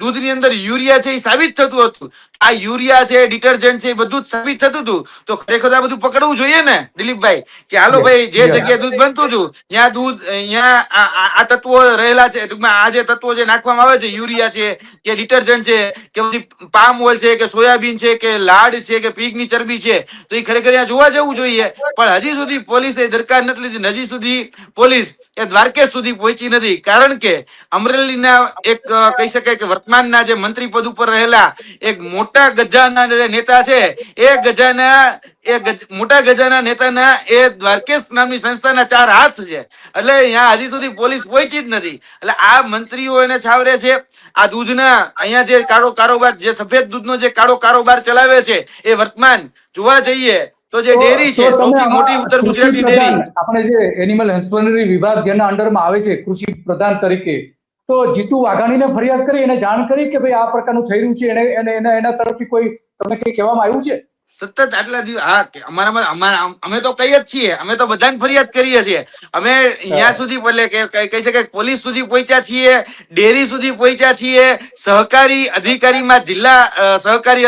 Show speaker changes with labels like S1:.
S1: દૂધની અંદર યુરિયા છે એ સાબિત થતું હતું, આ યુરિયા છે, ડિટર્જન્ટ છે, એ બધું જ સાબિત થતું હતું, તો ખરેખર આ બધું પકડવું જોઈએ ને દિલીપભાઈ, કે હાલો ભાઈ જે જગ્યાએ દૂધ બનતું હતું ત્યાં દૂધ અહીંયા આ તત્વો રહેલા છે, ટૂંકમાં આ જે તત્વો જે નાખવામાં આવે છે, યુરિયા છે કે ડિટર્જન્ટ છે કે બધી પામ ઓઇલ છે કે સોયાબીન છે કે લાડ છે કે પીગની ચરબી છે, તો એ ખરેખર અહીંયા જોવા જવું જોઈએ, પણ હજી સુધી પોલીસે દરકાર નથી લીધી, હજી સુધી પોલીસ એ દ્વારકેશ સુધી પહોંચી નથી, કારણ કે અમરેલીના એક કહી શકાય કે વર્તમાનના જે મંત્રી પદ ઉપર રહેલા એક મોટા ગજાના જે નેતા છે, એ ગજાના મોટા ગજાના નેતાના એ દ્વારકેશ નામની સંસ્થાના 4 હાથ છે, એટલે અહીંયા હજી સુધી પોલીસ પહોંચી જ નથી, એટલે આ મંત્રીઓ એને છાવરે છે, આ દૂધના અહીંયા જે કાળો કારોબાર, જે સફેદ દૂધનો જે કાળો કારોબાર ચલાવે છે, એ વર્તમાન જોવા જઈએ તો જે ડેરી છે સૌથી મોટી ઉત્તર ગુજરાતની ડેરી,
S2: આપણે જે એનિમલ હસબન્ડરી વિભાગ જેના અંડરમાં આવે છે કૃષિ પ્રધાન તરીકે, તો જીતુ વાઘાણીને ફરિયાદ કરી, એને જાણ કરી કે ભાઈ આ પ્રકારનું થઈ રહ્યું છે, એના તરફથી કોઈ તમને કઈ કહેવામાં આવ્યું છે?
S1: સતત આટલા દિવસ હા અમે તો કહીએ જ છીએ, અમે તો બધાને ફરિયાદ કરીએ છીએ, અમે અહીંયા સુધી એટલે કે કહી શકાય પોલીસ સુધી પહોંચ્યા છીએ, ડેરી સુધી પહોંચ્યા છીએ, સહકારી અધિકારીમાં જિલ્લા સહકારી